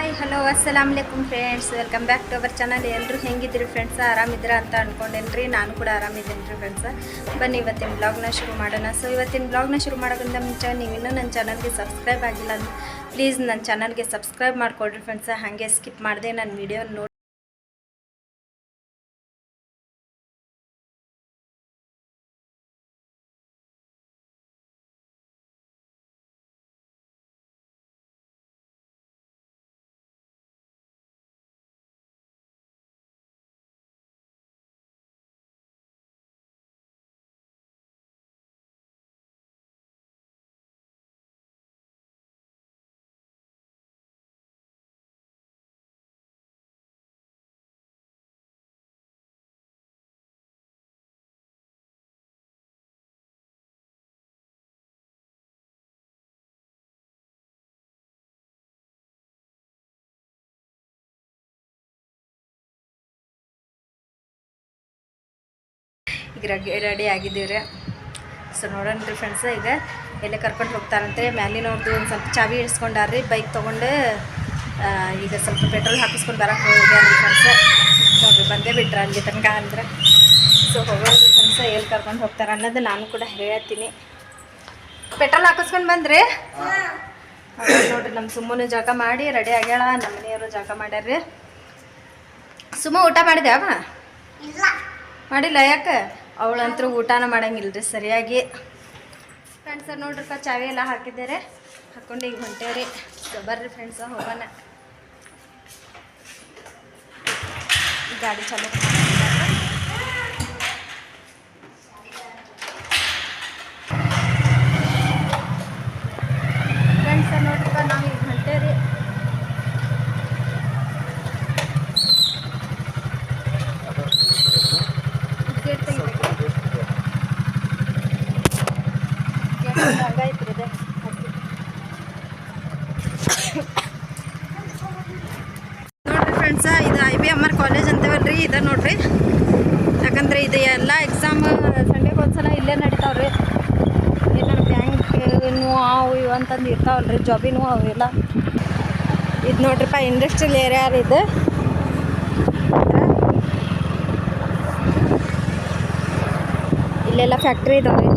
Hi hello ಅಸ್ಸಲಾಮ್ ಅಲೈಕುಮ್ friends, welcome back to our channel. ಎಲ್ಲರೂ ಹೆಂಗಿದ್ದೀರಿ ಫ್ರೆಂಡ್ಸ? ಆರಾಮಿದ್ದೀರಾ ಅಂತ ಅಂದ್ಕೊಂಡೇನ್ರಿ. ನಾನು ಕೂಡ ಆರಾಮಿದ್ದೀನಿ ರೀ ಫ್ರೆಂಡ್ಸ. ಬನ್ನಿ ಇವತ್ತಿನ ಬ್ಲಾಗ್ನ ಶುರು ಮಾಡೋಣ. ಸೊ ಇವತ್ತಿನ ಬ್ಲಾಗ್ನ ಶುರು ಮಾಡೋಕ್ಕಿಂತ ಮುಂಚೆ ನೀವಿನ್ನೂ ನನ್ನ ಚಾನಲ್ಗೆ ಸಬ್ಸ್ಕ್ರೈಬ್ ಆಗಿಲ್ಲ ಅಂದ್ರೆ ಪ್ಲೀಸ್ ನನ್ನ ಚಾನಲ್ಗೆ ಸಬ್ಸ್ಕ್ರೈಬ್ ಮಾಡಿಕೊಡ್ರಿ ಫ್ರೆಂಡ್ಸ. ಹಾಗೆ ಸ್ಕಿಪ್ ಮಾಡಿದೆ ನನ್ನ ವಿಡಿಯೋ ನೋಡಿ. ಈಗ ರೆಡಿ ಆಗಿದ್ದೀವಿ ರೀ. ಸೊ ನೋಡೋಣ ರೀ ಫ್ರೆಂಡ್ಸ, ಈಗ ಎಲ್ಲೇ ಕರ್ಕೊಂಡು ಹೋಗ್ತಾರಂತೆ. ಮ್ಯಾಲಿನವ್ರದ್ದು ಒಂದು ಸ್ವಲ್ಪ ಚಾವಿ ಇಳಿಸ್ಕೊಂಡಾರ್ರಿ. ಬೈಕ್ ತೊಗೊಂಡು ಈಗ ಸ್ವಲ್ಪ ಪೆಟ್ರೋಲ್ ಹಾಕಿಸ್ಕೊಂಡು ಬರೋಕೆ ಹೋಗ್ಯಾರ ಫ್ರೆಂಡ್ಸ. ನೋಡಿರಿ ಬಂದೇ ಬಿಟ್ರ ಅಲ್ಲಿ ತನಕ ಅಂದ್ರೆ. ಸೊ ಹೋಗೋದು ಫ್ರೆಂಡ್ಸ, ಎಲ್ಲಿ ಕರ್ಕೊಂಡು ಹೋಗ್ತಾರೆ ಅನ್ನೋದು ನಾನು ಕೂಡ ಹೇಳ್ತೀನಿ. ಪೆಟ್ರೋಲ್ ಹಾಕಿಸ್ಕೊಂಡು ಬಂದ್ರಿ. ನೋಡಿರಿ ನಮ್ಮ ಸುಮ್ಮನೆ ಜಳಕ ಮಾಡಿ ರೆಡಿ ಆಗ್ಯಾಳ. ನಮ್ಮ ಮನೆಯವರು ಜಳಕ ಮಾಡ್ಯಾರ್ರಿ. ಸುಮ್ಮ ಊಟ ಮಾಡಿದೆ ಅವ ಮಾಡಿಲ್ಲ? ಯಾಕೆ? ಅವಳಂತೂ ಊಟನ ಮಾಡಂಗಿಲ್ಲ ರೀ ಸರಿಯಾಗಿ. ಫ್ರೆಂಡ್ಸ ನೋಡ್ರಿಪ್ಪ, ಚಾವಿ ಎಲ್ಲ ಹಾಕಿದ್ದಾರೆ, ಹಾಕ್ಕೊಂಡು ಈಗ ಹೊಂಟೇವ್ರಿ. ಸೊ ಬರ್ರಿ ಫ್ರೆಂಡ್ಸ ಹೋಗೋಣ. ಗಾಡಿ ಚಾಲು ಫ್ರೆಂಡ್ಸ ನೋಡ್ರಿಪ್ಪ, ನಾವು ಈಗ ಹೊಂಟೇವ್ರಿ. ನೋಡ್ರಿ ಫ್ರೆಂಡ್ಸ, ಇದು IBMR ಕಾಲೇಜ್ ಅಂತವಲ್ರಿ. ಇದು ನೋಡ್ರಿ, ಯಾಕಂದ್ರೆ ಇದು ಎಲ್ಲ ಎಕ್ಸಾಮ್ ಸಂಡೆಗೆ ಒಂದ್ಸಲ ಇಲ್ಲೇ ನಡೀತಾವ್ರಿ. ಏನಾರು ಬ್ಯಾಂಕ್ನು ಅವು ಇವು ಅಂತಂದು ಇರ್ತಾವಲ್ರಿ, ಜಾಬಿನೂ ಅವೆಲ್ಲ. ಇದು ನೋಡ್ರಿಪ್ಪ ಇಂಡಸ್ಟ್ರಿಯಲ್ ಏರಿಯಾ ಇದು. ಇಲ್ಲೆಲ್ಲ ಫ್ಯಾಕ್ಟ್ರಿ ಇದಾವ್ರಿ.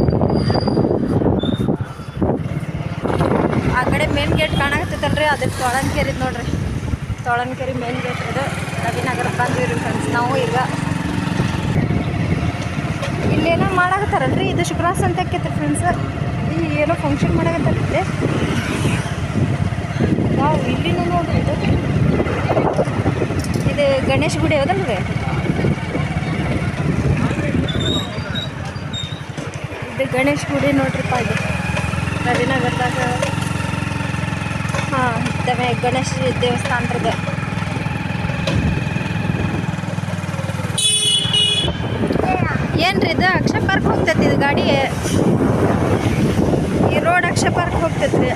ಆ ಕಡೆ ಮೇನ್ ಗೇಟ್ ಕಾಣಕತ್ತೈತಲ್ರಿ, ಅದಕ್ಕೆ ತೊಳನ್ಕೆರೆ ನೋಡ್ರಿ. ತೊಳನ್ಕೆರೆ ಮೇನ್ ಗೇಟ್ ಇದು. ರವಿನಗರ ಬಂದ್ವಿ ಫ್ರೆಂಡ್ಸ್ ನಾವು. ಈಗ ಇಲ್ಲೇನೋ ಮಾಡಾಕತ್ತಾರಲ್ರಿ, ಇದು ಶುಕ್ರವಾರ ಸಂತೆ ಆಕೈತೆ ಫ್ರೆಂಡ್ಸ್. ಇಲ್ಲಿ ಏನೋ ಫಂಕ್ಷನ್ ಮಾಡಾಕತ್ತಾರೈತೆ. ನಾವು ಇಲ್ಲಿನೂ ನೋಡ್ರಿ, ಇದು ಗಣೇಶ ಗುಡಿ ಹೌದಲ್ರಿ? ಇದು ಗಣೇಶ ಗುಡಿ ನೋಡ್ರಿಪ್ಪ. ಇದು ರವಿನಗರದಾಗ ಗಣೇಶ ದೇವಸ್ಥಾನದ. ಏನ್ರಿ ಇದು? ಅಕ್ಷಯ ಪಾರ್ಕ್ ಹೋಗ್ತೈತಿ ಇದು ಗಾಡಿ. ಈ ರೋಡ್ ಅಕ್ಷಯ ಪಾರ್ಕ್ ಹೋಗ್ತೈತ್ರಿ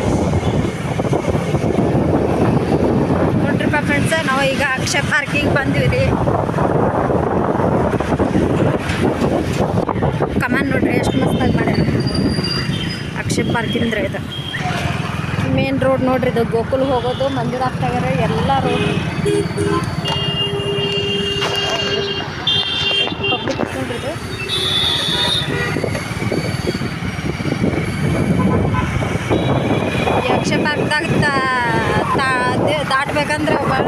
ನೋಡ್ರಿಪ್ಪ ಫ್ರೆಂಡ್ಸ. ನಾವು ಈಗ ಅಕ್ಷಯ ಪಾರ್ಕಿಗೆ ಬಂದ್ವಿ ರೀ. ಕಮಾನ್ ನೋಡ್ರಿ ಎಷ್ಟು ಮಸ್ತಾಗಿ ಮಾಡ್ಯಾರ ಅಕ್ಷಯ ಪಾರ್ಕಿಂದ್ರೆ. ಇದು ಮೇನ್ ರೋಡ್ ನೋಡ್ರಿ, ಇದು ಗೋಕುಲ್ ಹೋಗೋದು ಮಂಜುನಾಥ್ ನಗರ ಎಲ್ಲ ರೋಡ್. ಎಷ್ಟು ಪಬ್ಲಿಕ್ ನೋಡ್ರಿ ಇದು. ಈ ಅಕ್ಷಯ ಪಾರ್ಕ್ದಾಗ ದಾಟ್ಬೇಕಂದ್ರೆ ಭಾಳ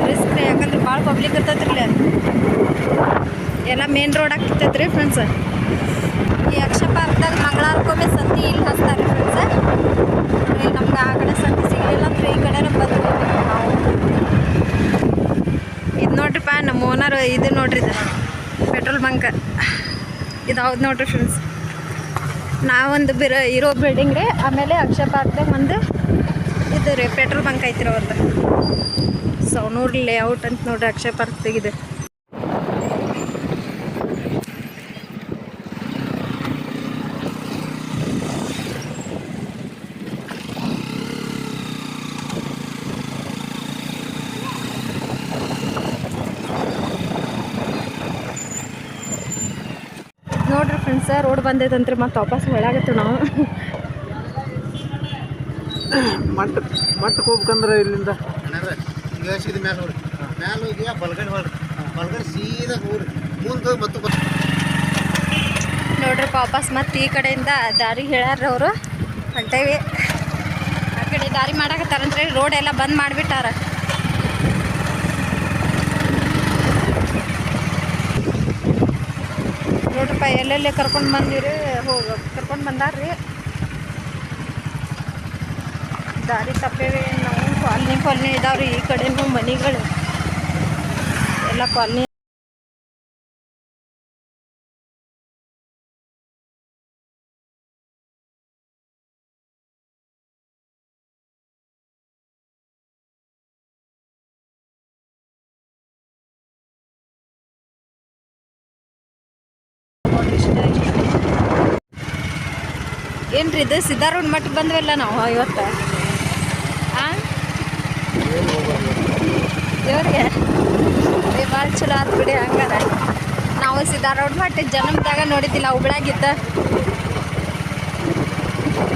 ರಿಸ್ಕ್ ರೀ, ಯಾಕಂದ್ರೆ ಭಾಳ ಪಬ್ಲಿಕ್ ಇರ್ತೈತ್ರಿ ಇಲ್ಲಿ. ಎಲ್ಲ ಮೇನ್ ರೋಡ್ ಆಗ್ತೈತೆ ರೀ ಫ್ರೆಂಡ್ಸ್. ಈ ಅಕ್ಷಯ ಪಾರ್ಕ್ದಾಗ ಮಂಗಳವಾರಕ್ಕೊಮ್ಮೆ ಸಂತಿ ಇಲ್ಲಿ ಹಚ್ತಾರೆ ಫ್ರೆಂಡ್ಸ. ನಮ್ಗೆ ಆ ಕಡೆ ಸಂತಿ ಸಿಗಲಿಲ್ಲ ಅಂದ್ರೆ ಈ ಕಡೆನೂ ಬಂದ್ವಿ ನಾವು. ಇದು ನೋಡ್ರಿಪ್ಪ ನಮ್ಮ ಓನರ್. ಇದು ನೋಡ್ರಿ, ಇದು ಪೆಟ್ರೋಲ್ ಬಂಕ್ ಇದು ಹೌದು ನೋಡ್ರಿ ಫ್ರೆಂಡ್ಸ್. ನಾವೊಂದು ಇರೋ ಬಿಲ್ಡಿಂಗ್ ರೀ, ಆಮೇಲೆ ಅಕ್ಷಯ ಪಾರ್ಕ್ದಾಗ ಒಂದು ಇದು ರೀ ಪೆಟ್ರೋಲ್ ಬಂಕ್ ಐತ್ರಿ ಅವ್ರದ್ದು. ಸೊ ನೋಡ್ರಿ ಲೇಔಟ್ ಅಂತ ನೋಡ್ರಿ ಅಕ್ಷಯ ಪಾರ್ಕ್ ತೆಗಿದೆ. ನೋಡ್ರಿ ಫ್ರೆಂಡ್ಸ, ರೋಡ್ ಬಂದೈತಂತ್ರಿ. ಮತ್ತೆ ವಾಪಸ್ ಒಳಗತ್ತು ನಾವು. ಮಟ್ಟಕ್ಕೆ ಹೋಗ್ಬೇಕಂದ್ರೆ ಇಲ್ಲಿಂದ ಈಗ ಸೀದಾ ಮ್ಯಾಲೆ ಹೋಗ್ರಿ, ಮ್ಯಾಲೆ ಹೋಗಿ ಬಲ್ಗಡೆ ಹೊಳ್ರಿ, ಬಲ್ಗಡೆ ಸೀದಾ ಹೋಗ್ರಿ, ಮುಂದೆ ಮತ್ತೆ ನೋಡ್ರಿ ವಾಪಸ್ ಮತ್ತೆ ಈ ಕಡೆಯಿಂದ ದಾರಿ ಹೇಳ್ಯಾರ ಅವರು. ಹೊಂಟೇವಿ ಆ ಕಡೆ ದಾರಿ ಮಾಡಾಕತ್ತಾರಂದ್ರೆ ರೋಡ್ ಎಲ್ಲ ಬಂದ್ ಮಾಡಿಬಿಟ್ಟಾರ. ನೋಡ್ರಪ್ಪ ಎಲ್ಲೆಲ್ಲಿ ಕರ್ಕೊಂಡು ಬಂದಿರಿ, ಕರ್ಕೊಂಡು ಬಂದಾರ್ರಿ. ದಾರಿ ತಪ್ಪೇವಿ ನಾವು. ಕಾಲನಿ ಇದಾವ್ರಿ ಈ ಕಡೆನೂ ಮನಿಗಳು ಎಲ್ಲ ಕಾಲನಿ. ಏನ್ರಿ ಇದು ಸಿದ್ದಾರೂಢ ಮಠಕ್ಕೆ ಬಂದ್ವಲ್ಲ ನಾವು ಇವತ್ತು. ದೇವ್ರಿಗೆ ಭಾಳ ಚಲೋ ಆತ್ ಬಿಡಿ. ಹಂಗಾರ ನಾವು ಸಿದ್ದಾರೂಢ ಮಠ ಜನ್ಮದಾಗ ನೋಡಿದ್ದಿಲ್ಲ, ಹುಬ್ಳ್ಯಾಗಿದ್ದ.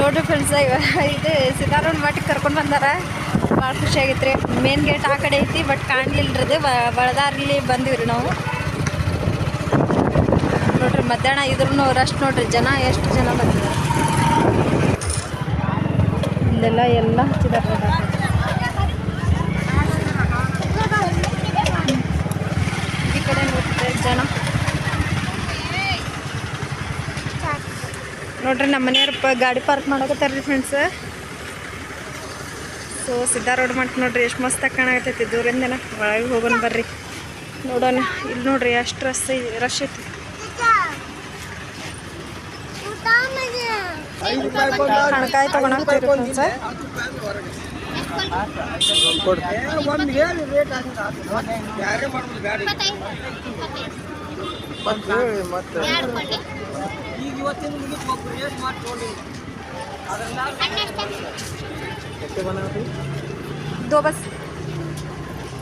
ನೋಡ್ರಿ ಫ್ರೆಂಡ್ಸ್, ಇದು ಸಿದ್ದಾರೂಢ ಮಠಕ್ಕೆ ಕರ್ಕೊಂಡು ಬಂದಾರ. ಭಾಳ ಖುಷಿಯಾಗಿತ್ತು ರೀ. ಮೇನ್ ಗೇಟ್ ಆ ಕಡೆ ಐತಿ, ಬಟ್ ಕಾಣಲಿಲ್ಲರದು. ಬಳದಾರಲ್ಲಿ ಬಂದಿವ್ರಿ ನಾವು. ನೋಡ್ರಿ ಮಧ್ಯಾಹ್ನ ಇದ್ರೂ ರಶ್ ನೋಡ್ರಿ, ಜನ ಎಷ್ಟು ಜನ ಬಂದಿದ್ದಾರೆ. ಇಲ್ಲೆಲ್ಲ ಎಲ್ಲ ಹಚ್ಚಿದಾರೆ. ಈ ಕಡೆ ನೋಡ್ರಿ ಜನ ನೋಡ್ರಿ. ನಮ್ಮ ಮನೆಯವ್ರ ಗಾಡಿ ಪಾರ್ಕ್ ಮಾಡಕತ್ತಾರ್ರಿ ಫ್ರೆಂಡ್ಸ್. ಸೊ ಸಿದ್ದಾರೂಢ ಮಠ ನೋಡ್ರಿ ಎಷ್ಟು ಮಸ್ತಾಗಿ ಕಾಣಕತ್ತೈತಿ ದೂರಿಂದನ. ಒಳಗೆ ಹೋಗೋಣ ಬರ್ರಿ ನೋಡೋಣ. ಇಲ್ಲಿ ನೋಡ್ರಿ ಎಷ್ಟು ರಶ್ ಐತಿ. ಹಣಕಾಯಿ ತಗೊಳಕ್ತೀರಿ ಫ್ರೆಂಡ್ಸ್. दो बस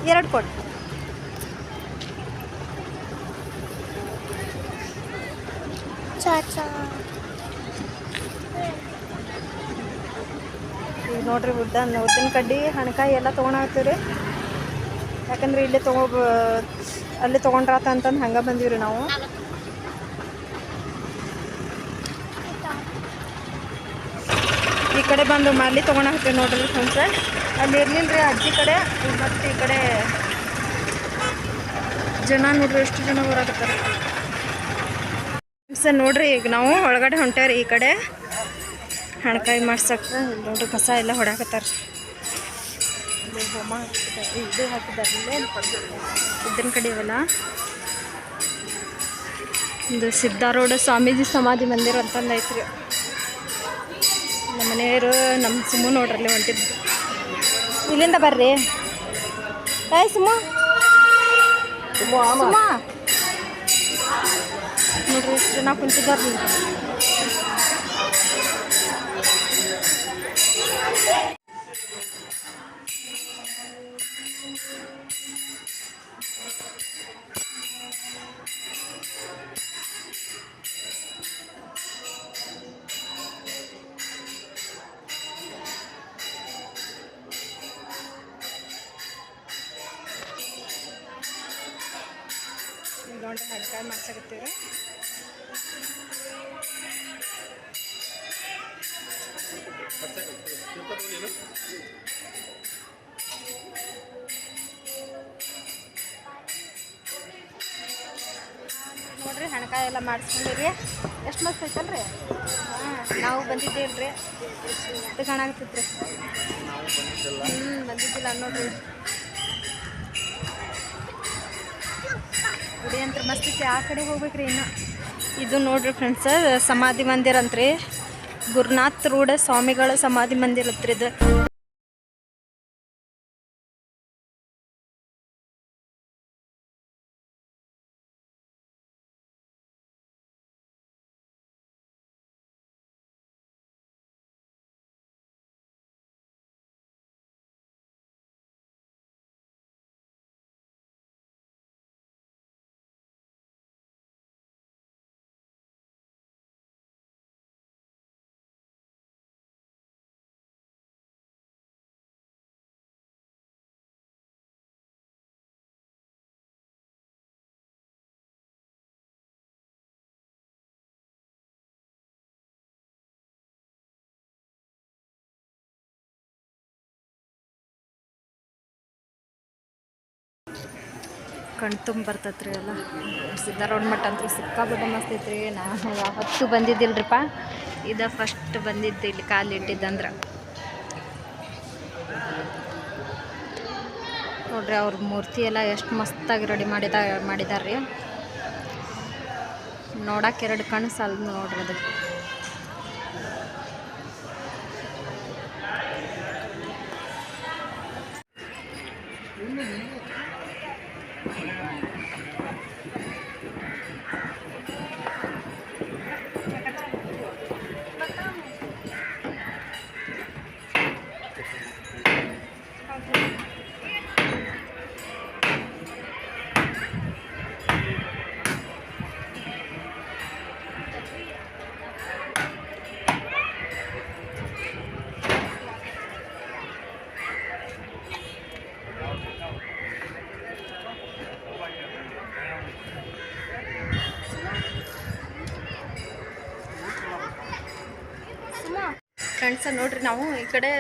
2 ಕೊಡಿ. ಈಗ ನೋಡ್ರಿ ಉದ್ದಿನ ಕಡ್ಡಿ ಹಣಕಾಯಿ ಎಲ್ಲ ತೊಗೊಳತ್ತೀವಿ. ಯಾಕಂದ್ರೆ ಇಲ್ಲಿ ಅಲ್ಲಿ ತೊಗೊಂಡ್ರಾತ ಅಂತಂದು ಹಂಗೆ ಬಂದೀವಿ ನಾವು. ಈ ಕಡೆ ಬಂದು ಅಲ್ಲಿ ತೊಗೊಳತ್ತೀವಿ ನೋಡ್ರಿ ಫ್ರೆಂಡ್ಸ್. ಅಲ್ಲಿ ಇರ್ಲಿಲ್ಲ ರೀ ಅಜ್ಜಿ ಕಡೆ. ಮತ್ತು ಈ ಕಡೆ ಜನ ನೋಡ್ರಿ ಎಷ್ಟು ಜನ ಬರಾಕತ್ತಾರೆ ಫ್ರೆಂಡ್ಸ್. ನೋಡ್ರಿ ಈಗ ನಾವು ಒಳಗಡೆ ಹೊಂಟೇವ್ರಿ. ಈ ಕಡೆ ಹಣಕಾಯಿ ಮಾಡ್ಸಕ್ಕೆ ನೋಡ್ರಿ ಕಸ ಎಲ್ಲ ಹೊಡಾಕತ್ತಾರ. ಹೋಮ ಹಾಕಿದ್ದಾರೆ, ಇದು ಹಾಕಿದ್ದಾರೆ ಉದ್ದಿನ ಕಡೆ ಇವೆಲ್ಲ. ಇದು ಸಿದ್ದಾರೂಢ ಸ್ವಾಮೀಜಿ ಸಮಾಧಿ ಮಂದಿರ ಅಂತಂದು ಐತ್ರಿ. ನಮ್ಮ ಮನೆಯವರು ನಮ್ಮ ಸುಮ್ಮು ನೋಡ್ರಲ್ಲಿ ಹೊಂಟಿದ್ದು. ಇಲ್ಲಿಂದ ಬರ್ರಿ. ಸುಮ್ಮ ನೋಡ್ರಿ ಎಷ್ಟು ಜನ ಕುಂತಿದ್ದಾರ್ರಿ. ನೋಡಿ ಹಣಕಾಯಿ ಮಾಡ್ಸಕತ್ತೀವಿ. ನೋಡ್ರಿ ಹಣಕಾಯಿ ಎಲ್ಲ ಮಾಡಿಸ್ಕೊಂಡಿರಿ. ಎಷ್ಟು ಮಸ್ತ್ ಐತಲ್ರಿ. ನಾವು ಬಂದಿದ್ದೇವ್ರಿ. ಎಷ್ಟು ಕಾಣಾಕತ್ತೈತ್ರಿ. ಬಂದಿದ್ದಿಲ್ಲ ನೋಡ್ರಿ. ಗುಡಿ ಅಂತ ಮಸ್ತ್ ಐತಿ. ಆ ಕಡೆ ಹೋಗ್ಬೇಕ್ರಿ ಇನ್ನು. ಇದು ನೋಡ್ರಿ ಫ್ರೆಂಡ್ಸ್ ಸಮಾಧಿ ಮಂದಿರ ಅಂತ್ರಿ. ಗುರುನಾಥ ರೂಢ ಸ್ವಾಮಿಗಳ ಸಮಾಧಿ ಮಂದಿರ ಹತ್ರ ಇದು. ಕಣ್ ತುಂಬ ಬರ್ತೈತ್ರಿ ಎಲ್ಲ. ಸಿದ್ಧಾರೂಢ ಮಠ ಅಂತೂ ಸಿಕ್ಕಾಬಿಟ್ಟು ಮಸ್ತ್ ಐತ್ರಿ. ನಾನು ಯಾವತ್ತೂ ಬಂದಿದ್ದಿಲ್ರಿಪ್ಪ, ಇದು ಫಸ್ಟ್ ಬಂದಿದ್ದು ಇಲ್ಲಿ ಕಾಲಿಟ್ಟಿದ್ದಂದ್ರೆ. ನೋಡ್ರಿ ಅವ್ರ ಮೂರ್ತಿ ಎಲ್ಲ ಎಷ್ಟು ಮಸ್ತಾಗಿ ರೆಡಿ ಮಾಡಿದಾರ್ರಿ. ನೋಡಕ್ಕೆ 2 ಕಣ್ಣು ಸಾಲದು ನೋಡ್ರಿ ಅದು. ಫ್ರೆಂಡ್ಸ ನೋಡ್ರಿ, ನಾವು ಈ ಕಡೆ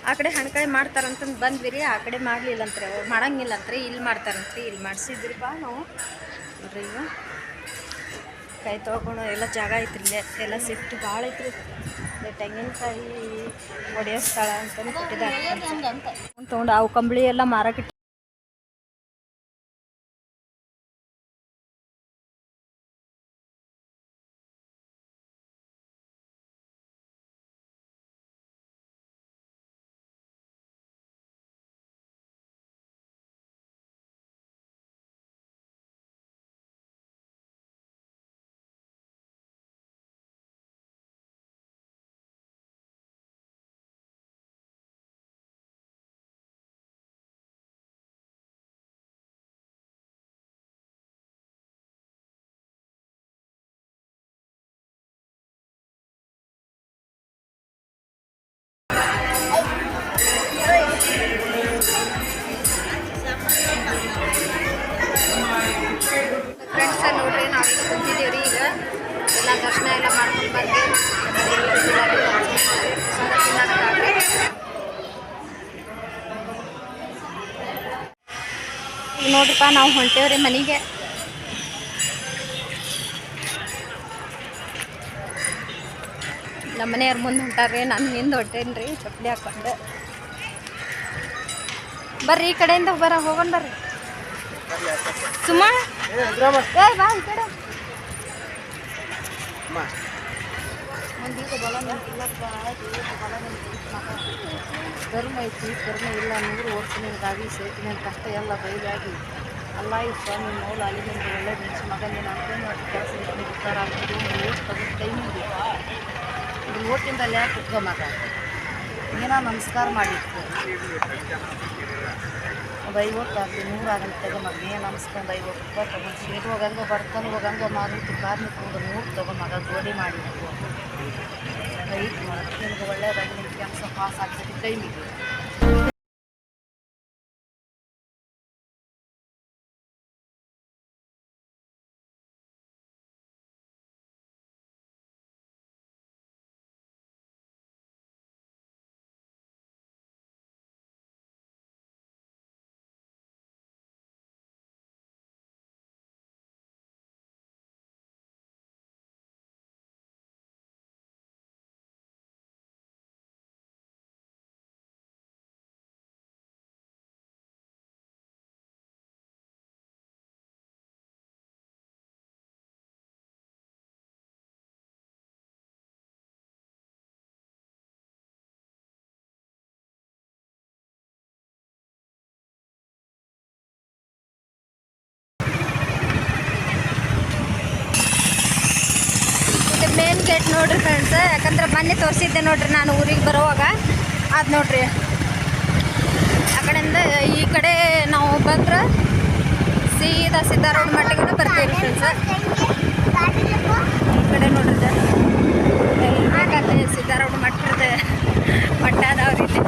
ಆ ಕಡೆ ಹಣ್ಕಾಯಿ ಮಾಡ್ತಾರಂತಂದು ಬಂದ್ವಿ ರೀ. ಆ ಕಡೆ ಮಾಡಲಿಲ್ಲಂತ್ರಿ, ಅವ್ರು ಮಾಡಂಗಿಲ್ಲಂತ್ರಿ. ಇಲ್ಲಿ ಮಾಡ್ತಾರಂತ್ರಿ, ಇಲ್ಲಿ ಮಾಡಿಸಿದ್ರಿಪ್ಪ ನಾವು. ನೋಡ್ರಿ ಈಗ ಕಾಯಿ ತೊಳ್ಕೊಂಡು ಎಲ್ಲ ಜಾಗ ಐತ್ರಿ, ಇಲ್ಲೇ ಎಲ್ಲ ಸಿಟ್ಟು ಭಾಳ ಐತ್ರಿ. ತೆಂಗಿನಕಾಯಿ ಒಡೆಯೋ ಸ್ಥಳ ಅಂತಂದು ಕೊಟ್ಟಿದ್ದಾರೆ. ತೊಗೊಂಡು ಅವು ಕಂಬಳಿ ಎಲ್ಲ ಮಾರಕ್ಕೆ ಫ್ರೆಂಡ್ಸ ನೋಡ್ರಿ, ನಾವು ಕುಂತಿದ್ದೀವಿ ರೀ. ಈಗ ಎಲ್ಲ ದರ್ಶನ ಎಲ್ಲ ಮಾಡ್ಕೊಂಡು ಬಂದು ಈಗ ನೋಡ್ರಿಪ್ಪ, ನಾವು ಹೊಂಟೇವ್ರಿ ಮನೆಗೆ. ನಮ್ಮ ಮನೆಯವ್ರ ಮುಂದೆ ಹೊಂಟಾರ್ರಿ, ನಾನು ಹಿಂದೆ ಹೊಂಟೇನಿ ರೀ ಚಪ್ಪಲಿ ಹಾಕ್ಕೊಂಡು. ಬರ್ರಿ ಈ ಕಡೆಯಿಂದ ಹೋಗೋಣ ಬರ್ರಿ. ಸುಮ್ಮ ಬಾ ಈ ಕಡೆ. ಧರ್ಮ ಐತಿ, ಧರ್ಮ ಇಲ್ಲ ಅನ್ನೋರು ಓಡ್ತೀನಿ ಸೇರ್ತೀನಿ ಅಂತ ಕಷ್ಟ ಎಲ್ಲ ಬೈದಾಗಿ ಅಲ್ಲ ಈ ಸ್ವಾಮಿ ಮೌಲ ಅಲ್ಲಿಂದ ಒಳ್ಳೆ ನಿಲ್ಸಿ ಮಗನಿಗೆ ಅನ್ಕೊಂಡು ಅದು ಕೆಲಸ ಬಿಡ್ತಾರ ಆಗ್ತದೆ. ಓಟ್ ತೆಗೆದು ಕೈ ಮುಗಿ ಇದು ಓಟಿಂದ ಅಲ್ಲಿ ಯಾಕೆ ಕುತ್ಕೊ ಮಗ ಏನೋ ನಮಸ್ಕಾರ ಮಾಡಿತ್ತು. ಬೈವತ್ತು ಆಗಲಿ 100 ಆಗಲಿ ತಗೋ ಮಗ, ಏನು ಅನ್ಸ್ಕೊಂಡು 50 ರೂಪಾಯಿ ತೊಗೊಂಡು ಶೇರ್ ಹೋಗಂಗ ಬರ್ತಾನೆ ಹೋಗಂಗ ಮಾರುತಿ ಕಾರ್ನ ತೊಗೊಂಡು 100 ತಗೋ ಮಗ, ಜೋಡಿ ಮಾಡಿತ್ತು. ಐದು ನಿಮ್ಗೆ ಒಳ್ಳೆಯದಾಗಿ ನಿಮ್ಮ ಕೆಲಸ ಪಾಸ್ ಆಗ್ತದೆ ಟೈಮಿಗೆ. ಮೇನ್ ಗೇಟ್ ನೋಡ್ರಿ ಫ್ರೆಂಡ್ಸ್, ಯಾಕಂದ್ರೆ ಮೊನ್ನೆ ತೋರಿಸಿದ್ದೆ ನೋಡ್ರಿ ನಾನು ಊರಿಗೆ ಬರೋವಾಗ. ಅದು ನೋಡ್ರಿ ಆ ಕಡೆಯಿಂದ ಈ ಕಡೆ ನಾವು ಬಂದ್ರೆ ಸೀದಾ ಸಿದ್ಧಾರೂಢ ಮಟ್ಟಿಗೆ ಬರ್ತೀವಿ ಫ್ರೆಂಡ್ಸ್. ಈ ಕಡೆ ನೋಡ್ರಿ ಬೇಕಾದ್ರೆ ಸಿದ್ಧಾರೂಢ ಮಟ್ಟದ ಮಟ್ಟ ಅದಾವ್ರಿ ಇಲ್ಲಿ.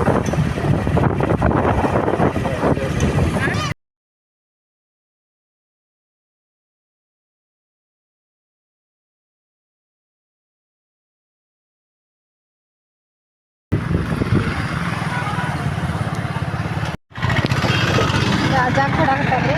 ರಾಜ ಕೊಡಾಕತ್ತಾರ್ರಿ.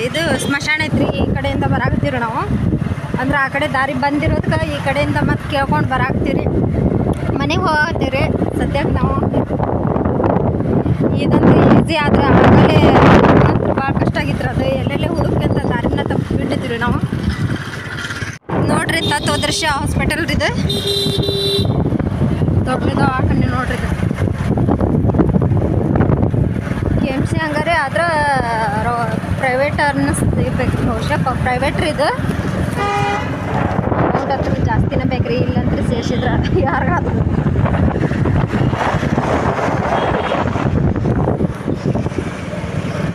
ಇದು ಸ್ಮಶಾನ ಐತ್ರಿ. ಈ ಕಡೆಯಿಂದ ಬರಾಕತ್ತೀವಿ ನಾವು. ಅಂದ್ರೆ ಆ ಕಡೆ ದಾರಿ ಬಂದಿರೋದಕ್ಕೆ ಈ ಕಡೆಯಿಂದ ಮತ್ತೆ ಕೇಳ್ಕೊಂಡು ಬರಾಕ್ತೀವಿ. ಮನೆಗೆ ಹೋಗತ್ತೀವಿ ಸದ್ಯಕ್ಕೆ ನಾವು. ಇದಂದ್ರೆ ಈಸಿ ಆದ್ರೆ ಆಮೇಲೆ ಭಾಳ ಕಷ್ಟ ಆಗಿತ್ತು. ಅದು ಎಲ್ಲೆಲ್ಲೇ ಹುಡುಕಂತ ದಾರಿನ ತಪ್ಪು ಬಿಟ್ಟಿದ್ದೀವಿ ನಾವು. ನೋಡ್ರಿ ತತ್ವದರ್ಶಿ ಹಾಸ್ಪಿಟಲ್ ಇದು ದೊಡ್ಡದು ಹಾಕೊಂಡು ನೋಡ್ರಿ. ಇದು KMC ಹಂಗಾರೆ ಆದ್ರೆ ಪ್ರೈವೇಟ್ ಅನ್ನಿಸ್ಬೇಕು ಬಹುಶಃ. ಪ್ರೈವೇಟ್ ರೀ ಇದು. ಅಮೌಂಟ್ ಹತ್ರ ಜಾಸ್ತಿನೇ ಬೇಕ್ರಿ. ಇಲ್ಲಂದ್ರೆ ಸೇರಿಸಿದ್ರೆ ಯಾರಿಗಾದ್ರು